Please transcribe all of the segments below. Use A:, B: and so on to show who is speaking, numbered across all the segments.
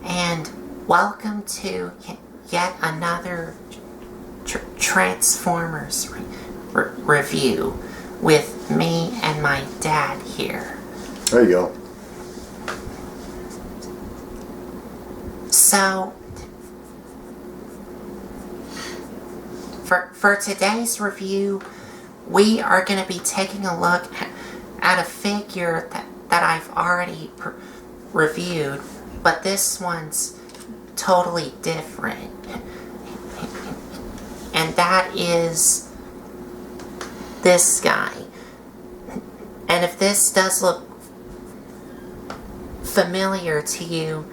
A: and welcome to yet another Transformers review with me and my dad here.
B: There you go.
A: So, for today's review, we are going to be taking a look at a figure that I've already reviewed, but this one's totally different. And that is this guy. And if this does look familiar to you,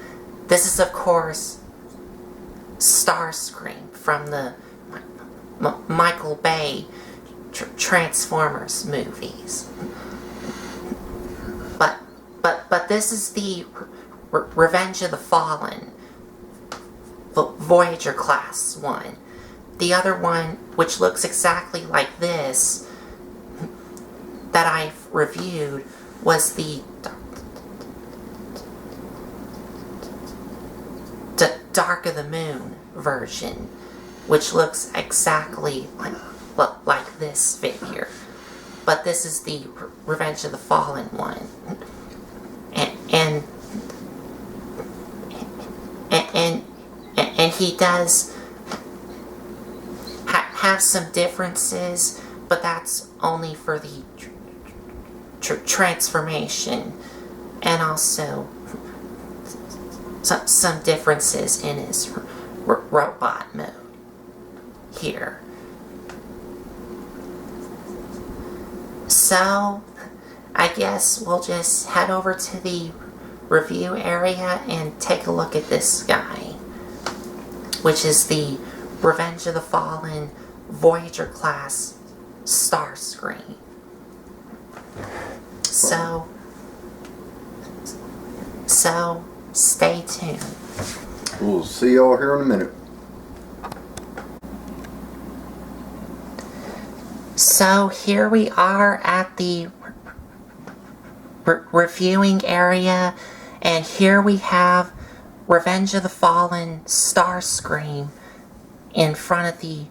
A: this is of course Starscream from the Michael Bay Transformers movies. But this is the Revenge of the Fallen Voyager class one. The other one, which looks exactly like this, that I've reviewed, was the Dark of the Moon version, which looks exactly like this figure. But this is the Revenge of the Fallen one. And he does have some differences, but that's only for the transformation, and also some differences in his robot mode here. So, I guess we'll just head over to the review area and take a look at this guy, which is the Revenge of the Fallen Voyager class Starscream. So stay tuned.
B: We'll see y'all here in a minute.
A: So here we are at the reviewing area, and here we have Revenge of the Fallen Starscream in front of the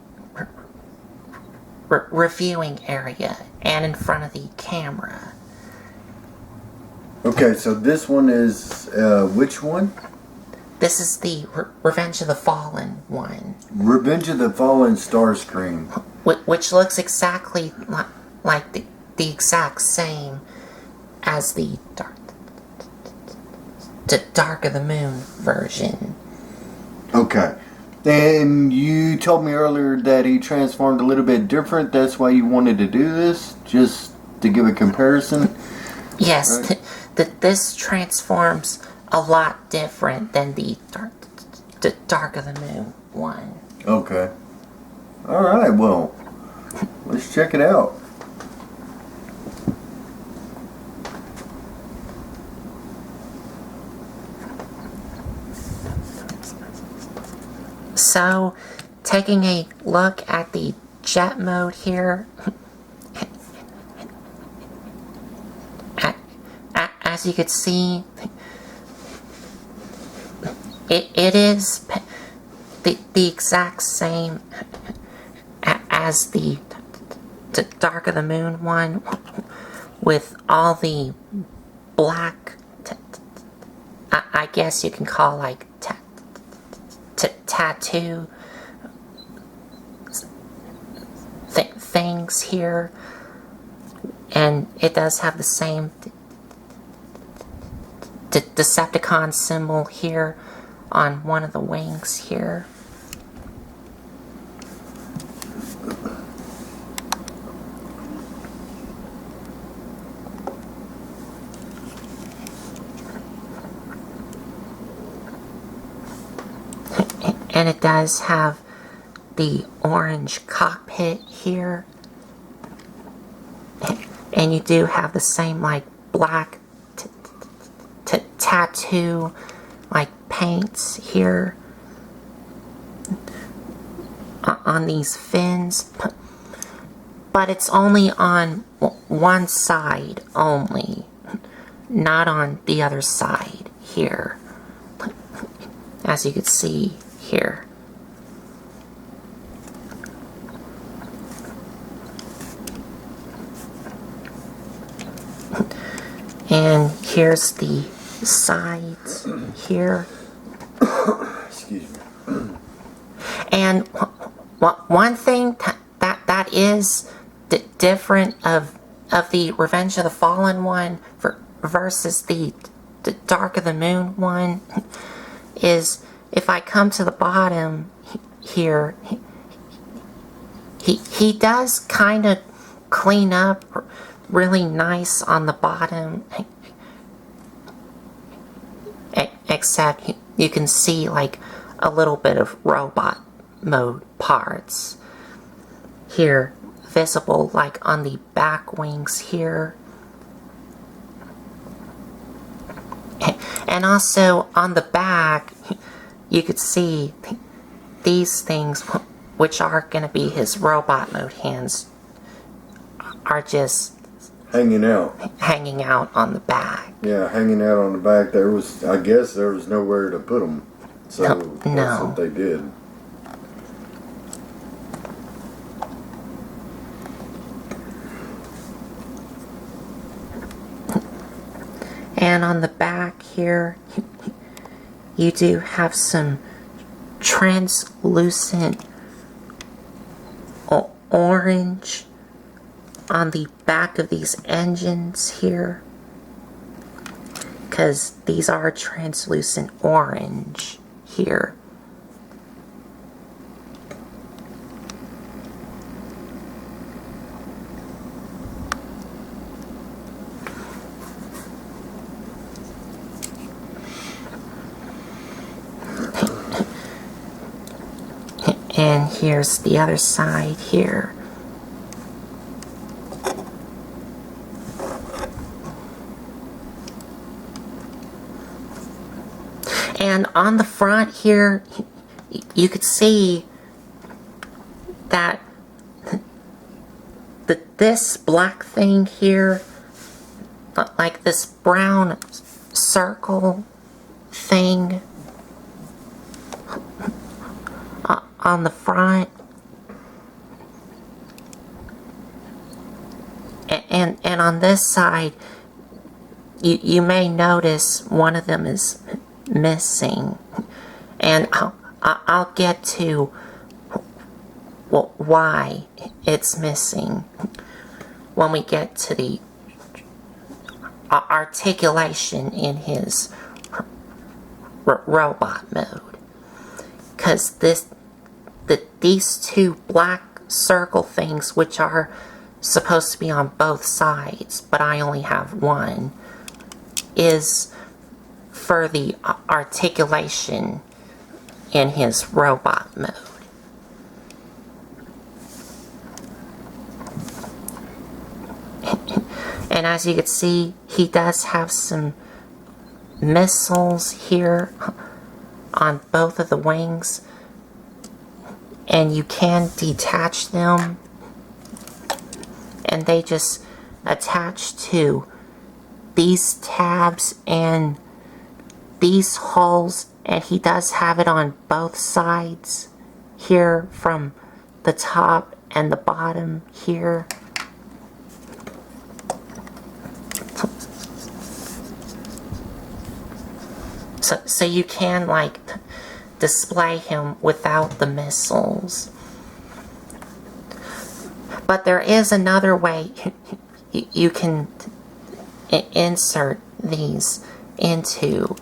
A: reviewing area and in front of the camera.
B: Okay, so this one is which one?
A: This is the Revenge of the Fallen one.
B: Revenge of the Fallen Starscream.
A: Which looks exactly like the exact same as the Dark of the Moon version.
B: Okay. And you told me earlier that he transformed a little bit different. That's why you wanted to do this? Just to give a comparison?
A: Yes.
B: Right.
A: This transforms a lot different than the Dark of the Moon one.
B: Okay. Alright, well, let's check it out.
A: So, taking a look at the jet mode here, as you can see, it is the exact same as the Dark of the Moon one, with all the black, I guess you can call like tattoo things here, and it does have the same Decepticon symbol here on one of the wings here. And it does have the orange cockpit here. And you do have the same like black tattoo like paints here on these fins. But it's only on one side only, not on the other side here. as you can see here. And here's the sides here.
B: Excuse me.
A: And one thing that is different of the Revenge of the Fallen one versus the Dark of the Moon one is, if I come to the bottom here, he does kind of clean up really nice on the bottom, except you can see like a little bit of robot mode parts here visible, like on the back wings here, and also on the back you could see these things, which are going to be his robot mode hands, are just hanging out on the back.
B: Yeah, hanging out on the back. I guess there was nowhere to put them, so
A: no.
B: That's what they did.
A: And on the back here, you do have some translucent orange on the back of these engines here, because these are translucent orange here. And here's the other side here. And on the front here, you could see that this black thing here, like this brown circle thing on the front, and on this side, you may notice one of them is missing, and I'll get to why it's missing when we get to the articulation in his robot mode, because these two black circle things, which are supposed to be on both sides, but I only have one, is for the articulation in his robot mode. And as you can see, he does have some missiles here on both of the wings, and you can detach them, and they just attach to these tabs and these holes, and he does have it on both sides here, from the top and the bottom here. So you can like display him without the missiles. But there is another way you can insert these into.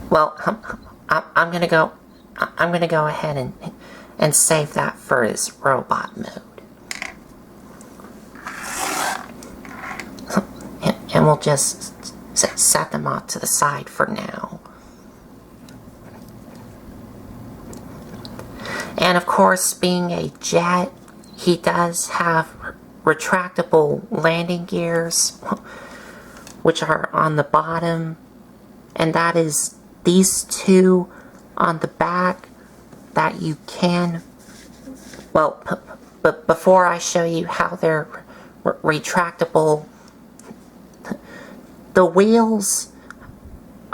A: Well, I'm gonna go ahead and save that for his robot mode. And we'll just set them off to the side for now. And of course, being a jet, he does have retractable landing gears, which are on the bottom, and that is these two on the back that you can, well, but before I show you how they're retractable, the wheels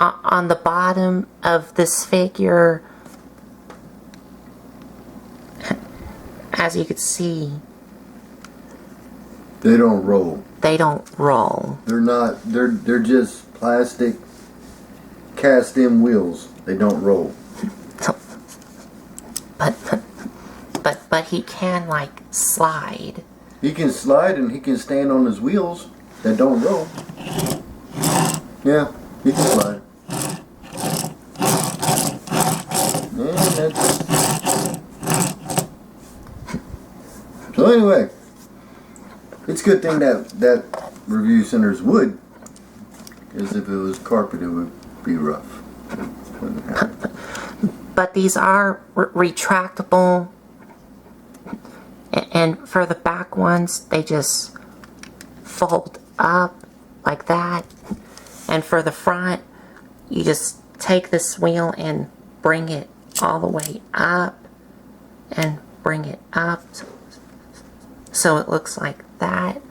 A: on the bottom of this figure, as you can see,
B: they don't roll.
A: They don't roll.
B: They're not. They're just plastic cast-in wheels. They don't roll.
A: But he can, like, slide.
B: He can slide and he can stand on his wheels that don't roll. Yeah, he can slide. Yeah, that's... So anyway, it's a good thing that review center's wood, because if it was carpet, it would be rough.
A: But these are retractable, and for the back ones, they just fold up like that. And for the front, you just take this wheel and bring it all the way up, and bring it up, so it looks like that.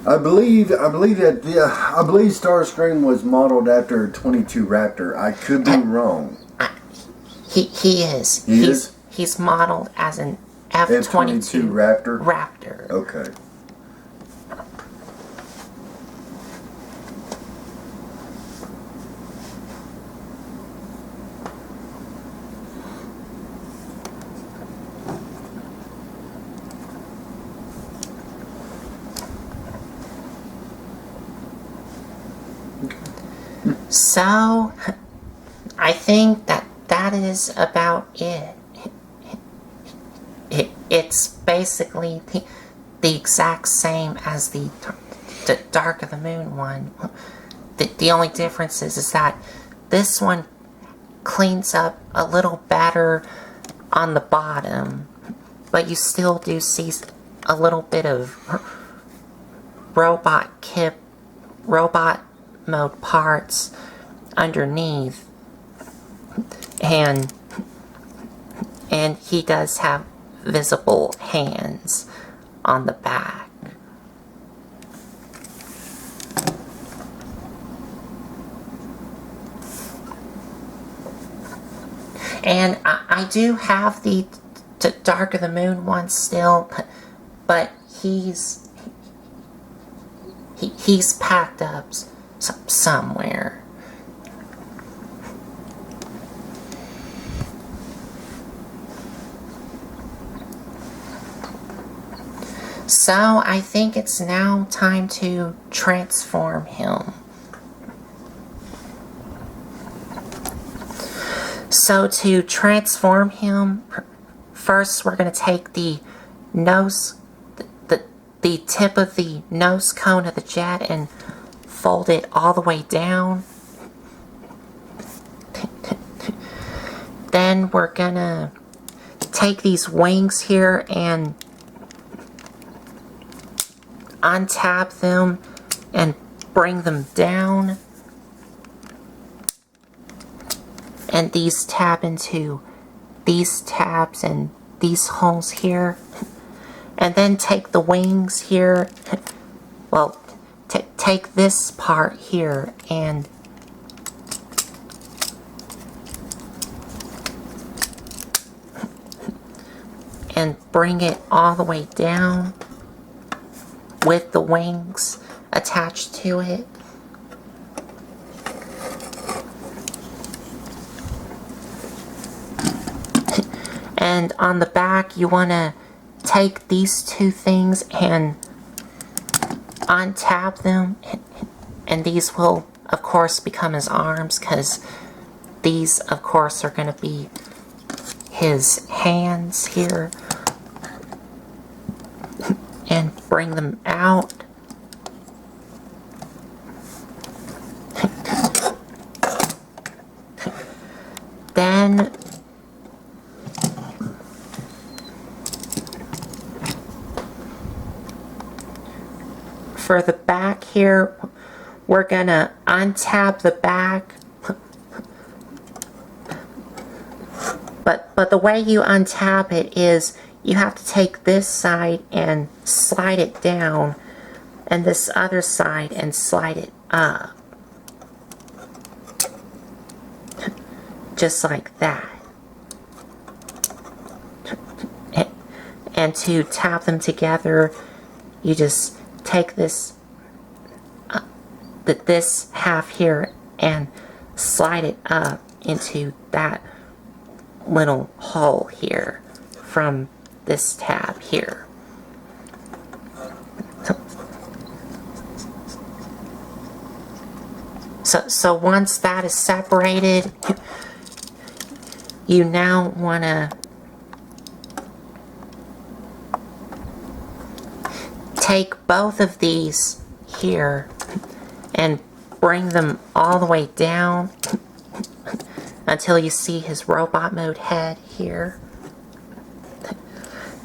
B: I believe Starscream was modeled after a 22 Raptor. I could be wrong.
A: He is. He's modeled as an F-22
B: Raptor. Okay.
A: So, I think that is about it. It's basically the exact same as the Dark of the Moon one. The only difference is that this one cleans up a little better on the bottom, but you still do see a little bit of robot mode parts underneath, and he does have visible hands on the back. And I do have the Dark of the Moon one still, but he's packed up somewhere. So I think it's now time to transform him. So to transform him, first we're going to take the nose, the tip of the nose cone of the jet, and fold it all the way down. Then we're going to take these wings here and untap them and bring them down, and these tab into these tabs and these holes here, and then take the wings here, well, take this part here and bring it all the way down with the wings attached to it. And on the back, you want to take these two things and untap them, and these will of course become his arms, because these of course are going to be his hands here. And bring them out. Then for the back here, we're gonna untap the back. But the way you untap it is you have to take this side and slide it down and this other side and slide it up. Just like that. And to tap them together, you just take this this half here and slide it up into that little hole here from this tab here. So once that is separated, you now want to take both of these here and bring them all the way down until you see his robot mode head here.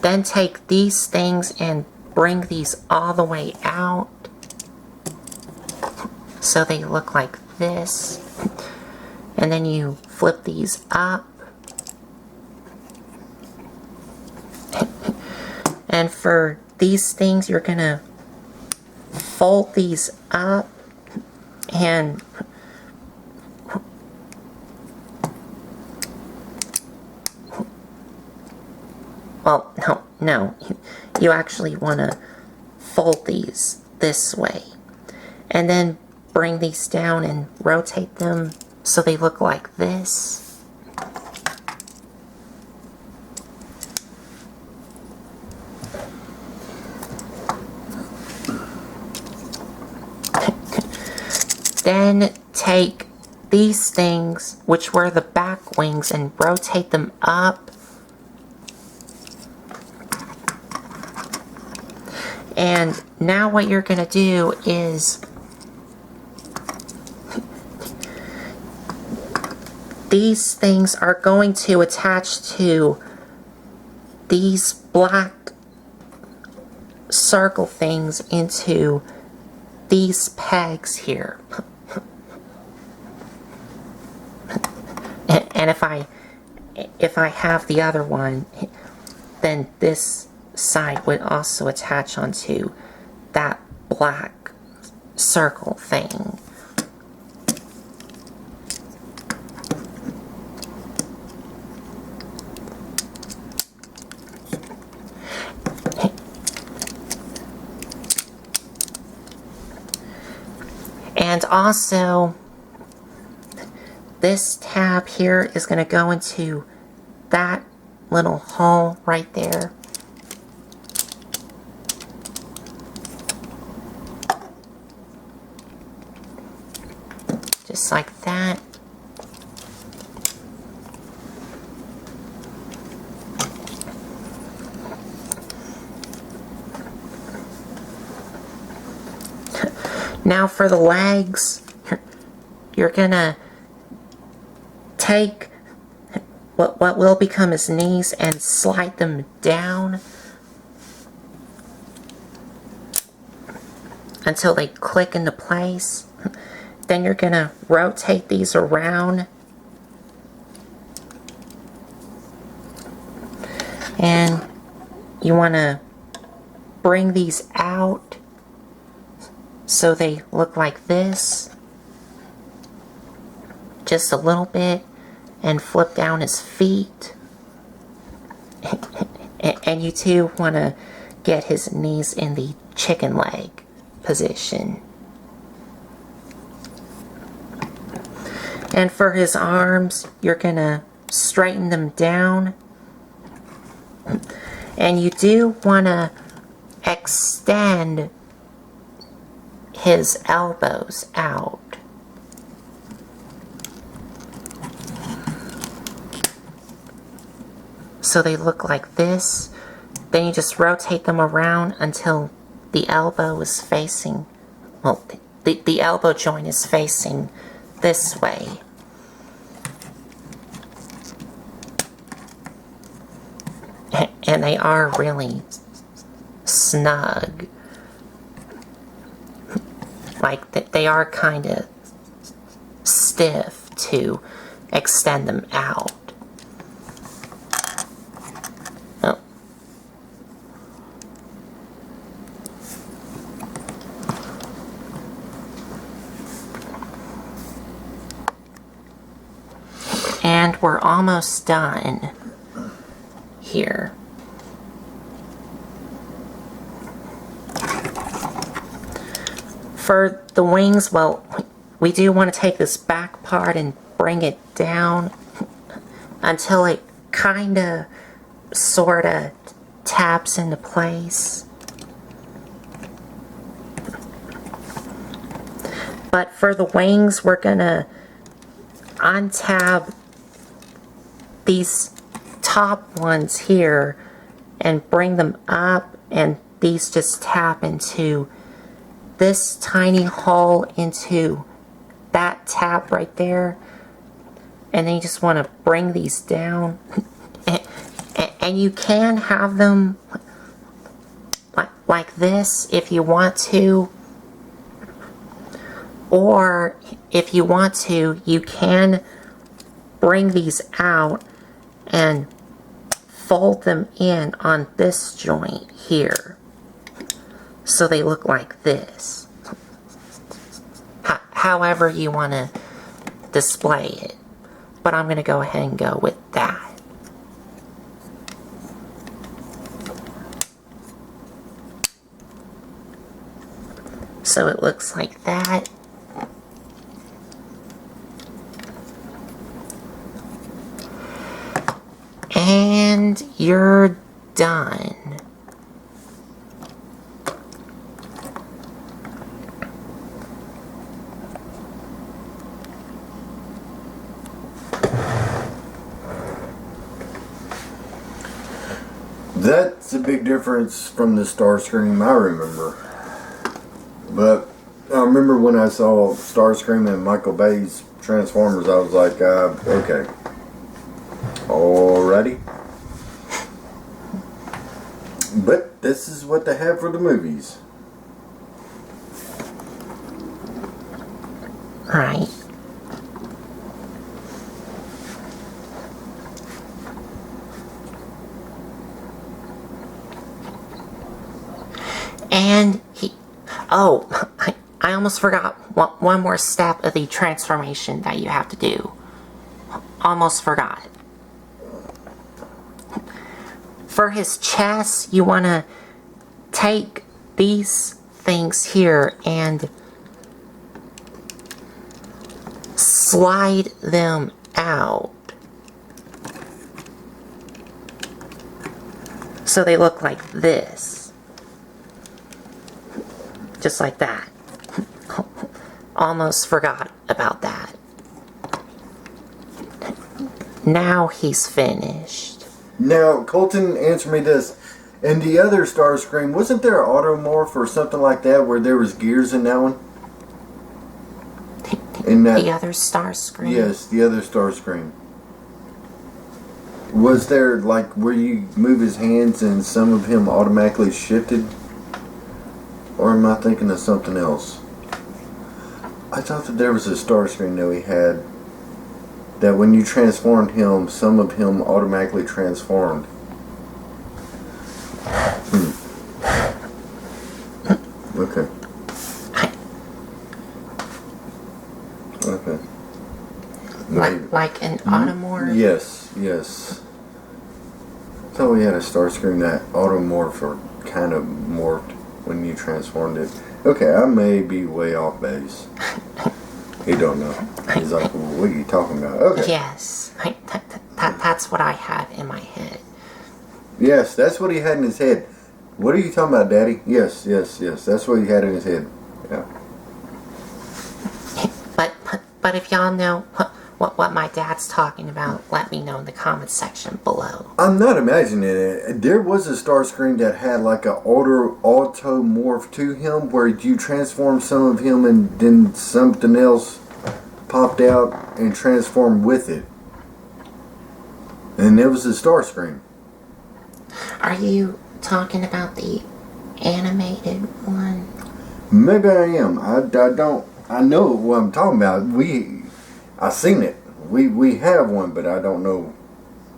A: Then take these things and bring these all the way out so they look like this. And then you flip these up. And for these things, you're gonna fold these up and well, no, you actually want to fold these this way and then bring these down and rotate them so they look like this. Then take these things, which were the back wings, and rotate them up. And now what you're going to do is these things are going to attach to these black circle things into these pegs here. And if I have the other one, then this side would also attach onto that black circle thing. And also, this tab here is going to go into that little hole right there. Just like that. Now for the legs, you're gonna take what will become his knees and slide them down until they click into place. Then you're gonna rotate these around and you want to bring these out so they look like this, just a little bit, and flip down his feet. And you too want to get his knees in the chicken leg position. And for his arms, you're gonna straighten them down. And you do want to extend his elbows out. So they look like this. Then you just rotate them around until the elbow is facing, well, the elbow joint is facing this way. And they are really snug. Like, they are kind of stiff to extend them out. Oh. And we're almost done here. For the wings, well, we do want to take this back part and bring it down until it kind of, sort of taps into place. But for the wings, we're gonna untab these top ones here and bring them up, and these just tap into this tiny hole into that tap right there. And then you just want to bring these down. And you can have them like this if you want to. Or if you want to, you can bring these out and fold them in on this joint here. So they look like this. However you want to display it. But I'm going to go ahead and go with that. So it looks like that. And you're done.
B: That's a big difference from the Starscream I remember. But I remember when I saw Starscream and Michael Bay's Transformers, I was like, okay. Alrighty. But this is what they have for the movies.
A: Right. And I almost forgot one more step of the transformation that you have to do. Almost forgot. For his chest, you want to take these things here and slide them out. So they look like this. Just like that. Almost forgot about that. Now he's finished.
B: Now, Colton, answer me this. In the other Starscream, wasn't there an automorph or something like that where there was gears in that one? In that,
A: the other Starscream?
B: Yes, the other Starscream. Was there, like, where you move his hands and some of him automatically shifted? Or am I thinking of something else? I thought that there was a Starscream that we had that when you transformed him, some of him automatically transformed. Okay. Okay.
A: Like an automorph?
B: Yes, yes. I thought we had a Starscream that automorph or kind of morphed when you transformed it. Okay, I may be way off base. He don't know. He's like, what are you talking about? Okay.
A: Yes. That's what I had in my head.
B: Yes, that's what he had in his head. What are you talking about, Daddy? Yes, yes, yes. That's what he had in his head. Yeah.
A: But if y'all know what my dad's talking about, let me know in the comments section below.
B: I'm not imagining it. There was a Starscream that had like a automorph to him where you transform some of him and then something else popped out and transformed with it. And there was a Starscream.
A: Are you talking about the animated one?
B: Maybe I am. I know what I'm talking about. I seen it. We have one, but I don't know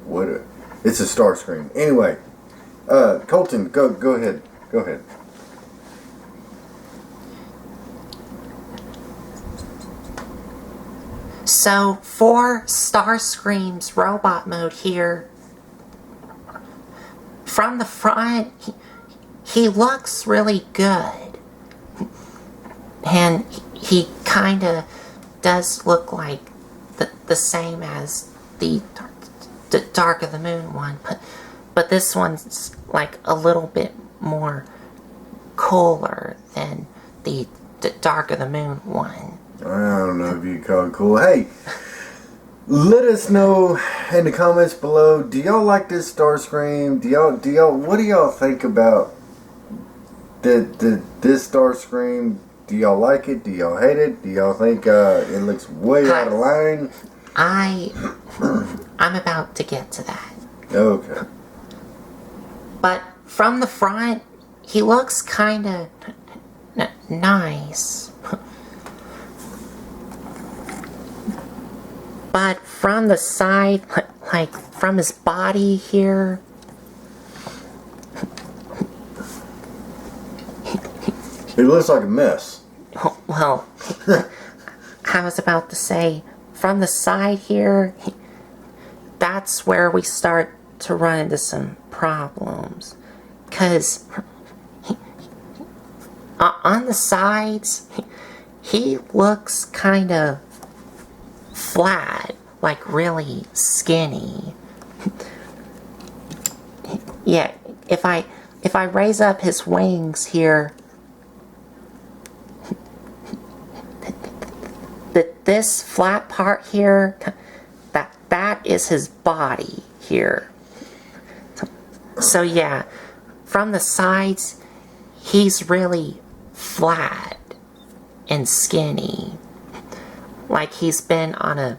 B: what it's a Starscream. Anyway, Colton, go ahead. Go ahead.
A: So for Starscream's robot mode here, from the front, he looks really good. And he kind of does look like the same as the Dark of the Moon one, but this one's like a little bit more cooler than the Dark of the Moon one.
B: I don't know if you call it cool. Hey, let us know in the comments below. Do y'all like this Starscream? What do y'all think about this Starscream? Do y'all like it? Do y'all hate it? Do y'all think it looks way out of line?
A: I'm about to get to that.
B: Okay.
A: But from the front, he looks kind of nice. But from the side, like from his body here,
B: It looks like a mess.
A: well, I was about to say, from the side here, that's where we start to run into some problems. Because on the sides, he looks kind of flat, like really skinny. Yeah, if I raise up his wings here, this flat part here, that is his body here. So yeah, from the sides, he's really flat and skinny, like he's been on a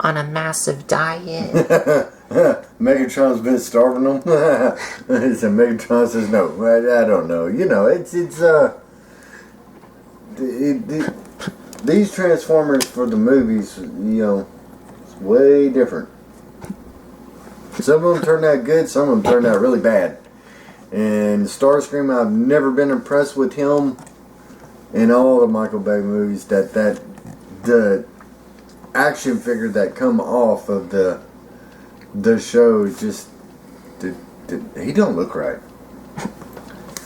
A: massive diet.
B: Megatron's been starving them. So Megatron says no. I don't know. You know, these Transformers for the movies, you know, it's way different. Some of them turned out good, some of them turned out really bad. And Starscream, I've never been impressed with him in all the Michael Bay movies. The action figure that come off of the show just he don't look right.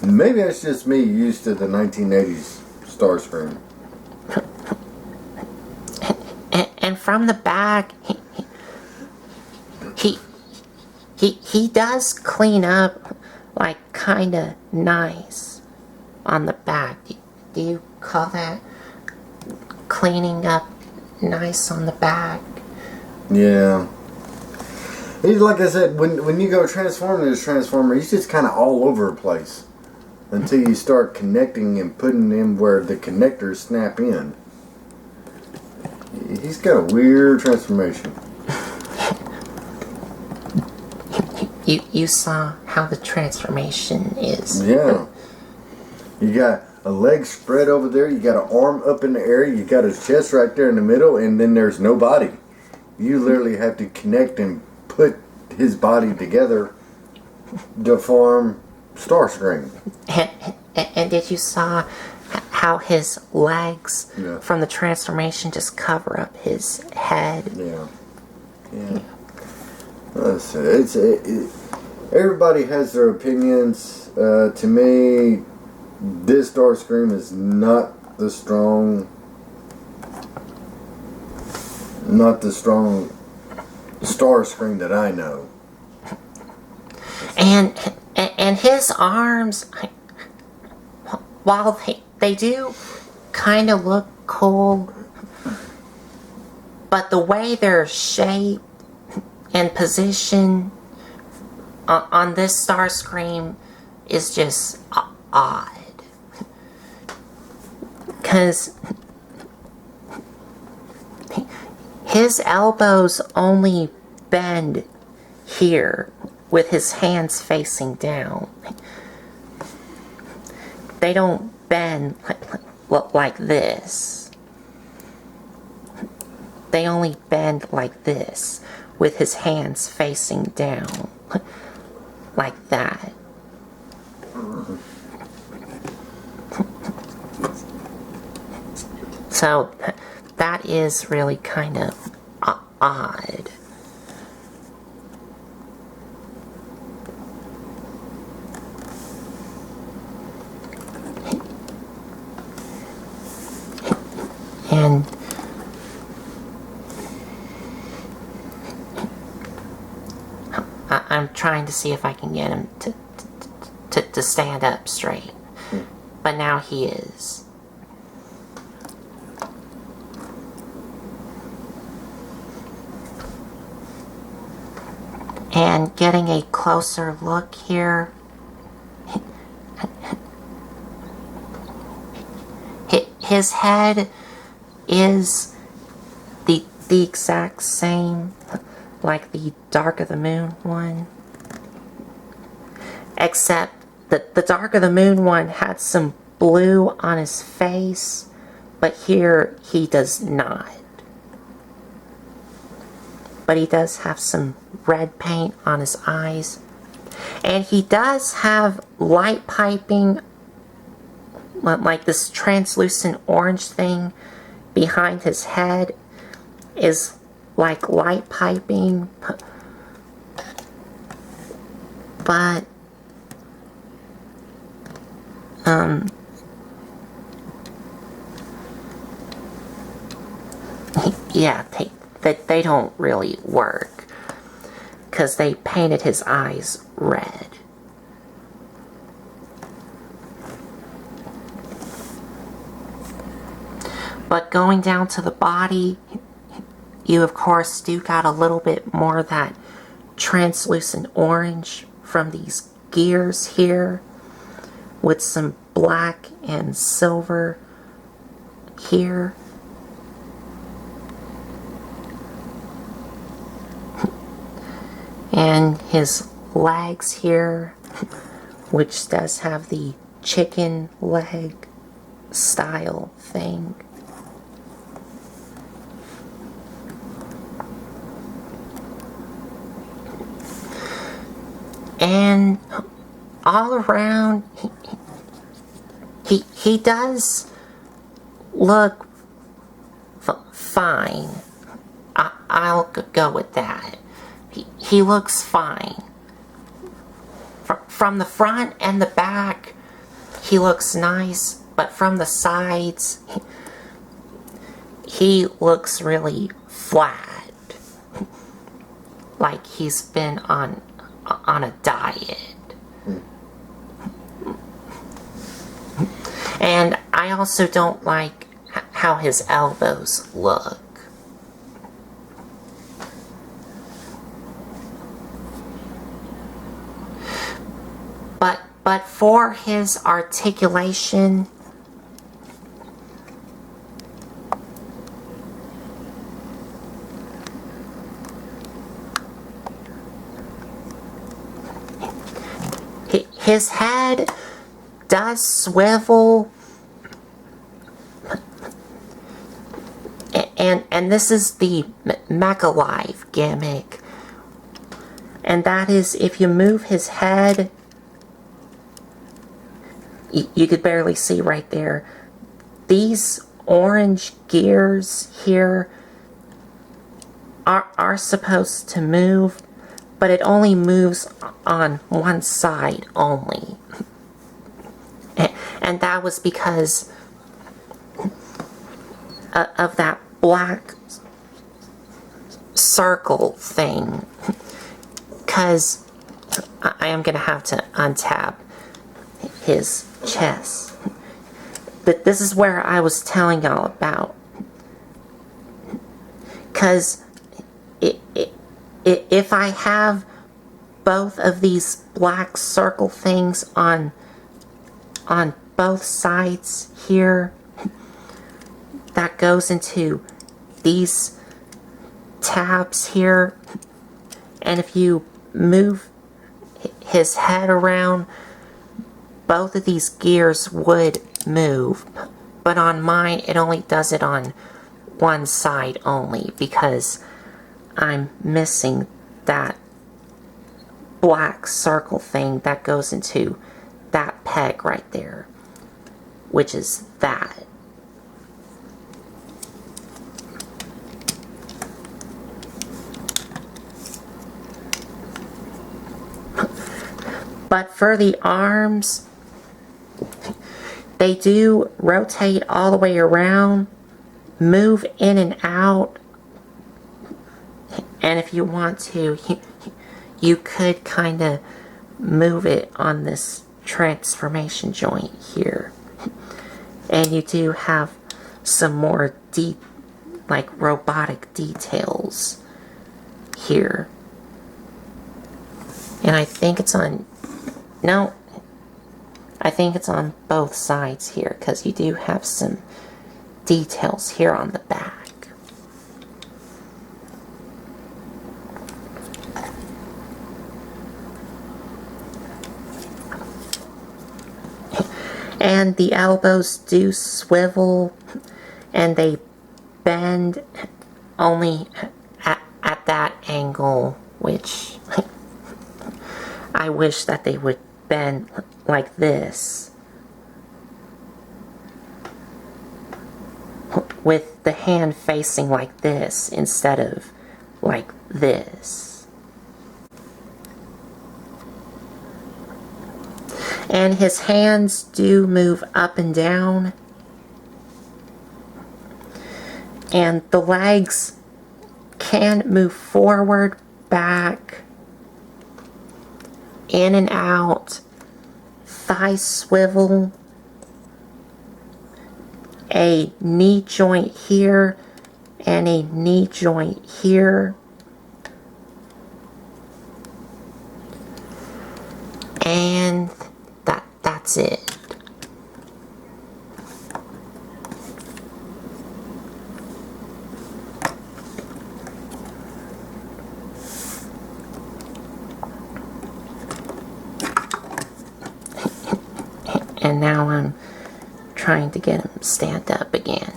B: Maybe that's just me used to the 1980s Starscream.
A: And from the back, he does clean up like kind of nice on the back. Do you call that cleaning up nice on the back?
B: Yeah. He's, like I said, when you go transform this Transformer, he's just kind of all over the place until you start connecting and putting him where the connectors snap in. He's got a weird transformation.
A: You saw how the transformation is.
B: Yeah. You got a leg spread over there, you got an arm up in the air, you got his chest right there in the middle, and then there's no body. You literally have to connect and put his body together to form Starscream.
A: And did you saw how his legs from the transformation just cover up his head?
B: Yeah. Everybody has their opinions. To me, this Starscream is not the strong Starscream that I know.
A: And his arms, while they do kind of look cool, but the way they're shaped and positioned on this Starscream is just odd. Because his elbows only bend here with his hands facing down. They don't bend like this. They only bend like this with his hands facing down. Like that. So that is really kind of odd. And I'm trying to see if I can get him to stand up straight. But now he is. And getting a closer look here, his head is the exact same like the Dark of the Moon one, except that the Dark of the Moon one had some blue on his face, but here he does not. But he does have some red paint on his eyes. And he does have light piping, like this translucent orange thing behind his head is like light piping. But, yeah, they don't really work, because they painted his eyes red. But going down to the body, you of course do got a little bit more of that translucent orange from these gears here, with some black and silver here. And his legs here, which does have the chicken leg style thing. And all around, he does look fine. I'll go with that. He looks fine. From the front and the back, he looks nice, but from the sides, he looks really flat. Like he's been on a diet. And I also don't like how his elbows look. But for his articulation, his head does swivel, and this is the Mecha Life gimmick, and that is if you move his head, you could barely see right there, these orange gears here are supposed to move, but it only moves on one side only. And that was because of that black circle thing. Because I am going to have to untap his chest. But this is where I was telling y'all about. Because if I have both of these black circle things on both sides here, that goes into these tabs here, and if you move his head around, both of these gears would move, but on mine it only does it on one side only because I'm missing that black circle thing that goes into that peg right there, which is that. But for the arms, they do rotate all the way around, move in and out, and if you want to, you could kind of move it on this transformation joint here. And you do have some more like robotic details here. And I think it's on, no, I think it's on both sides here, because you do have some details here on the back. And the elbows do swivel, and they bend only at that angle, which I wish that they would bend like this, with the hand facing like this instead of like this. And his hands do move up and down. And the legs can move forward, back, in and out, thigh swivel, a knee joint here, and a knee joint here. And that's it. And now I'm trying to get him stand up again.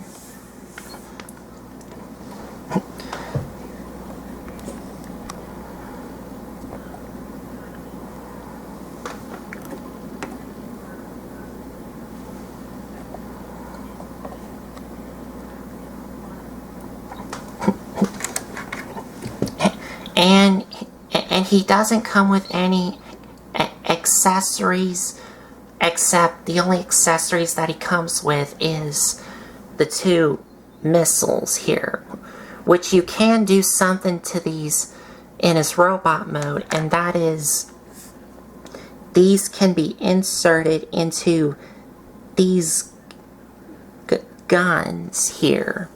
A: And he doesn't come with any accessories, except the only accessories that he comes with is the 2 missiles here, which you can do something to these in his robot mode, and that is these can be inserted into these guns here.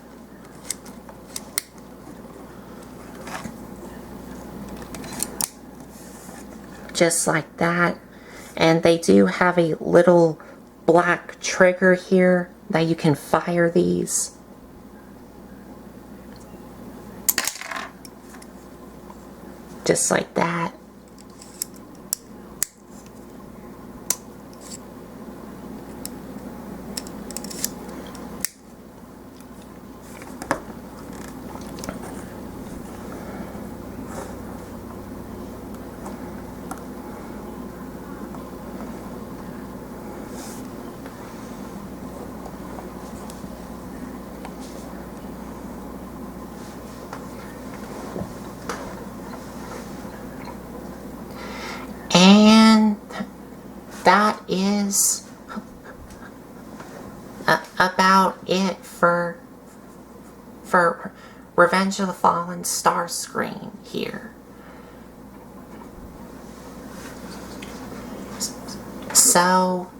A: Just like that. And they do have a little black trigger here that you can fire these. Just like that. And that is about it for Revenge of the Fallen Starscream here. So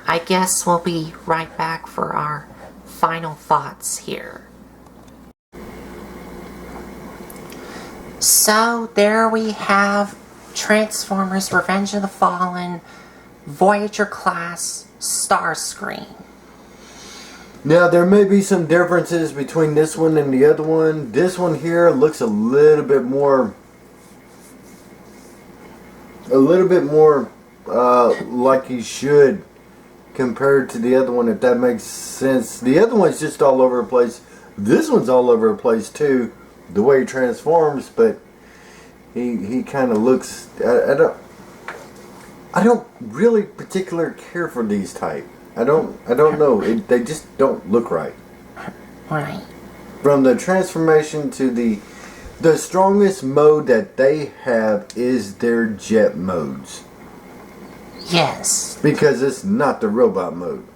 A: I guess we'll be right back for our final thoughts here. So there we have Transformers Revenge of the Fallen Voyager class Starscream.
B: Now there may be some differences between this one and the other one. This one here looks a little bit more like he should compared to the other one, if that makes sense. The other one's just all over the place. This one's all over the place too, the way he transforms, but he kind of looks, I don't really particularly care for these type. I don't know. They just don't look right.
A: Right.
B: From the transformation to the The strongest mode that they have is their jet modes.
A: Yes.
B: Because it's not the robot mode.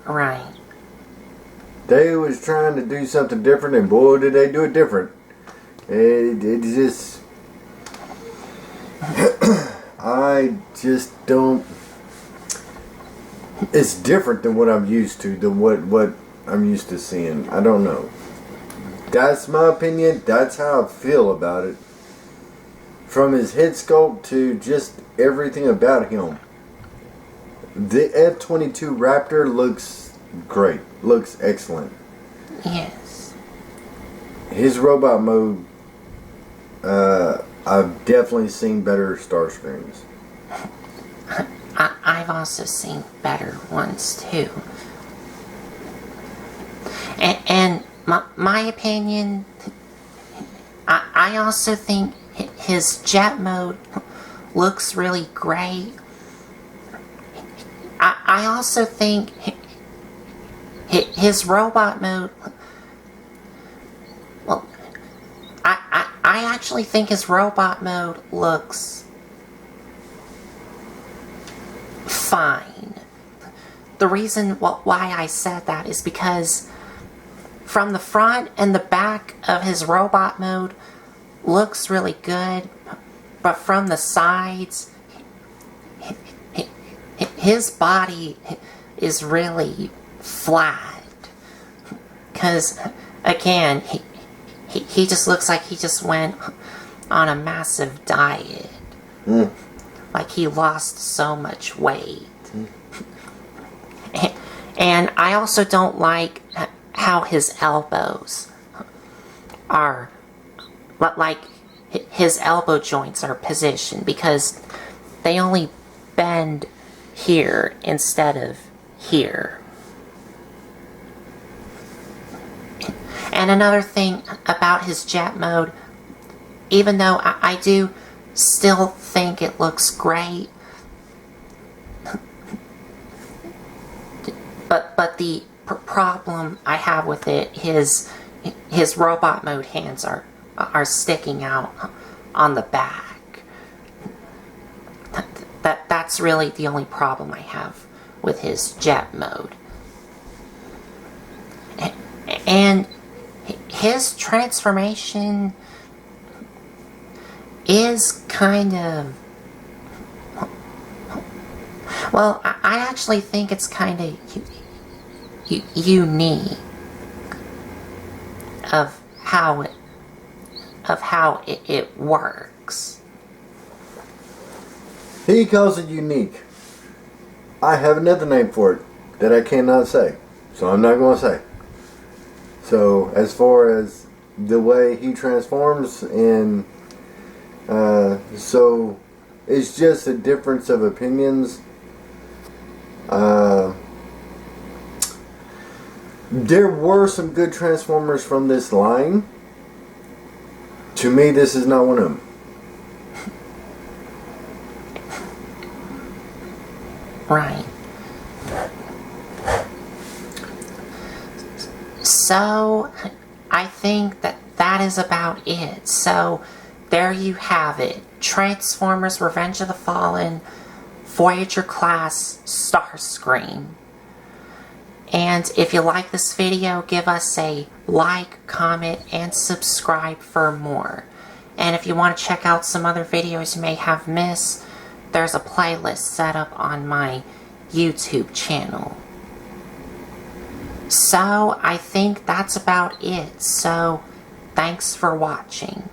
A: Right.
B: They was trying to do something different, and boy, did they do it different. It just... I just don't... It's different than what I'm used to, than what I'm used to seeing. I don't know. That's my opinion. That's how I feel about it. From his head sculpt to just everything about him. The F-22 Raptor looks great. Looks excellent.
A: Yes.
B: His robot mode, I've definitely seen better Starscreams.
A: I've also seen better ones too. And my opinion, I also think his jet mode looks really great. I also think his robot mode, well, I actually think his robot mode looks fine. The reason why I said that is because from the front and the back of his robot mode looks really good, but from the sides, his body is really flat. Because, again, he just looks like he just went on a massive diet. Like he lost so much weight. And I also don't like how his elbows are, like his elbow joints are positioned, because they only bend here instead of here. And another thing about his jet mode, even though I do still think it looks great, but the problem I have with it is his robot mode hands are sticking out on the back. That's really the only problem I have with his jet mode. And his transformation is kind of... Well, I actually think it's kind of unique of how it works.
B: He calls it unique. I have another name for it that I cannot say, so I'm not going to say. So as far as the way he transforms, and so it's just a difference of opinions. There were some good Transformers from this line. To me, this is not one of them.
A: Right. So, I think that is about it. So, there you have it. Transformers Revenge of the Fallen, Voyager class Starscream. And if you like this video, give us a like, comment, and subscribe for more. And if you want to check out some other videos you may have missed, there's a playlist set up on my YouTube channel. So, I think that's about it. So, thanks for watching.